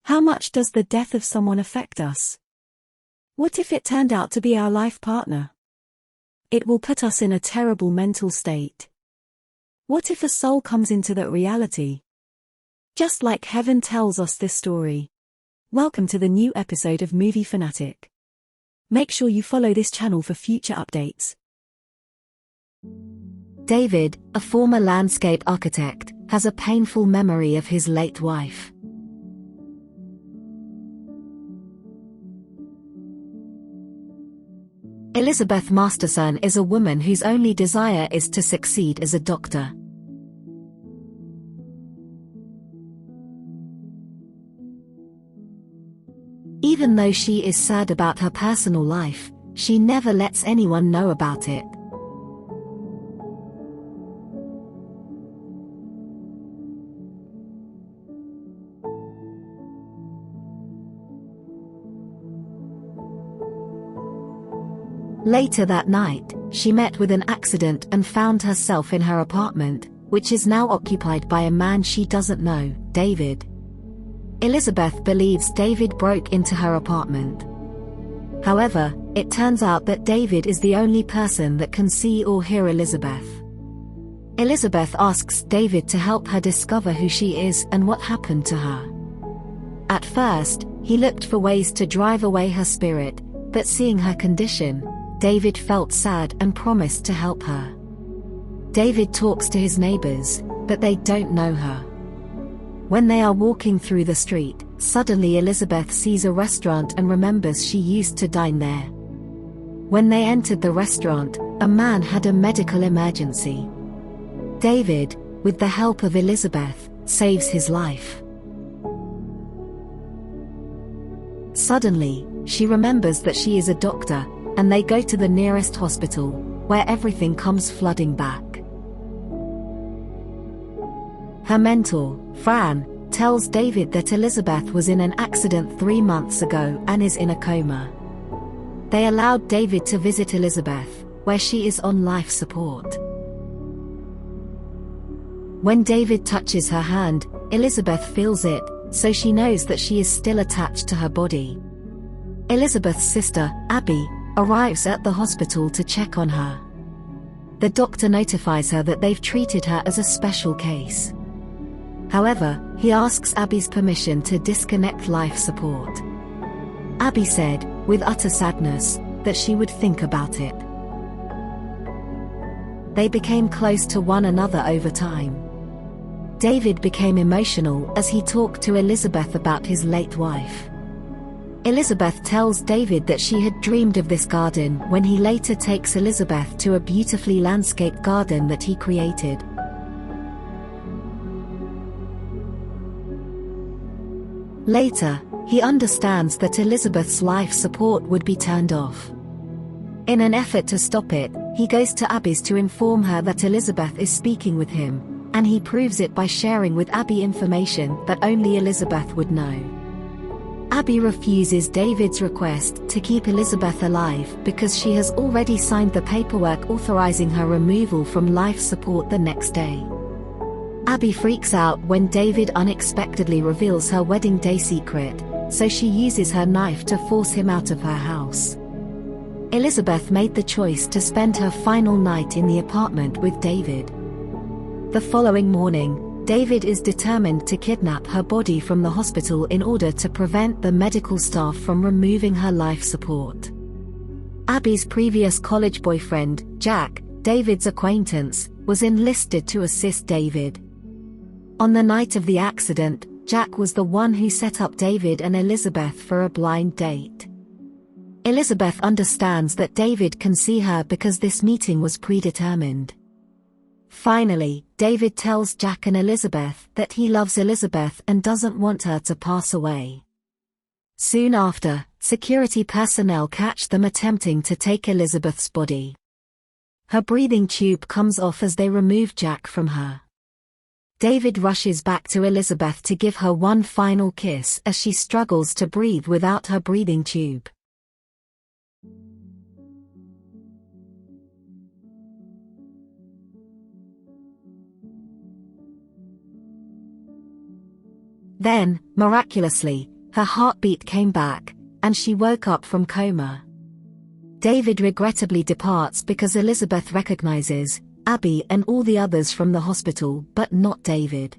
How much does the death of someone affect us? What if it turned out to be our life partner? It will put us in a terrible mental state. What if a soul comes into that reality? Just like heaven tells us this story. Welcome to the new episode of Movie Fanatic. Make sure you follow this channel for future updates. David, a former landscape architect, has a painful memory of his late wife. Elizabeth Masterson is a woman whose only desire is to succeed as a doctor. Even though she is sad about her personal life, she never lets anyone know about it. Later that night, she met with an accident and found herself in her apartment, which is now occupied by a man she doesn't know, David. Elizabeth believes David broke into her apartment. However, it turns out that David is the only person that can see or hear Elizabeth. Elizabeth asks David to help her discover who she is and what happened to her. At first, he looked for ways to drive away her spirit, but seeing her condition, David felt sad and promised to help her. David talks to his neighbors, but they don't know her. When they are walking through the street, suddenly Elizabeth sees a restaurant and remembers she used to dine there. When they entered the restaurant, a man had a medical emergency. David, with the help of Elizabeth, saves his life. Suddenly, she remembers that she is a doctor, and they go to the nearest hospital, where everything comes flooding back. Her mentor, Fran, tells David that Elizabeth was in an accident 3 months ago and is in a coma. They allowed David to visit Elizabeth, where she is on life support. When David touches her hand, Elizabeth feels it, so she knows that she is still attached to her body. Elizabeth's sister, Abby, arrives at the hospital to check on her. The doctor notifies her that they've treated her as a special case. However, he asks Abby's permission to disconnect life support. Abby said, with utter sadness, that she would think about it. They became close to one another over time. David became emotional as he talked to Elizabeth about his late wife. Elizabeth tells David that she had dreamed of this garden when he later takes Elizabeth to a beautifully landscaped garden that he created. Later, he understands that Elizabeth's life support would be turned off. In an effort to stop it, he goes to Abby's to inform her that Elizabeth is speaking with him, and he proves it by sharing with Abby information that only Elizabeth would know. Abby refuses David's request to keep Elizabeth alive because she has already signed the paperwork authorizing her removal from life support the next day. Abby freaks out when David unexpectedly reveals her wedding day secret, so she uses her knife to force him out of her house. Elizabeth made the choice to spend her final night in the apartment with David. The following morning, David is determined to kidnap her body from the hospital in order to prevent the medical staff from removing her life support. Abby's previous college boyfriend, Jack, David's acquaintance, was enlisted to assist David. On the night of the accident, Jack was the one who set up David and Elizabeth for a blind date. Elizabeth understands that David can see her because this meeting was predetermined. Finally, David tells Jack and Elizabeth that he loves Elizabeth and doesn't want her to pass away. Soon after, security personnel catch them attempting to take Elizabeth's body. Her breathing tube comes off as they remove Jack from her. David rushes back to Elizabeth to give her one final kiss as she struggles to breathe without her breathing tube. Then, miraculously, Her heartbeat came back, and she woke up from coma. David regrettably departs because Elizabeth recognizes Abby and all the others from the hospital, but not David.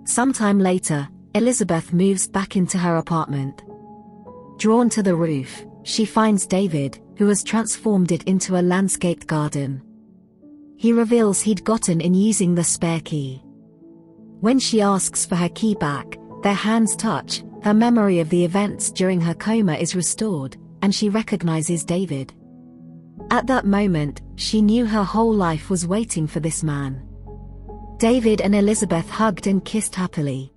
Sometime later, Elizabeth moves back into her apartment. Drawn to the roof, she finds David, who has transformed it into a landscaped garden. He reveals he'd gotten in using the spare key. When she asks for her key back, their hands touch, her memory of the events during her coma is restored, and she recognizes David. At that moment, she knew her whole life was waiting for this man. David and Elizabeth hugged and kissed happily.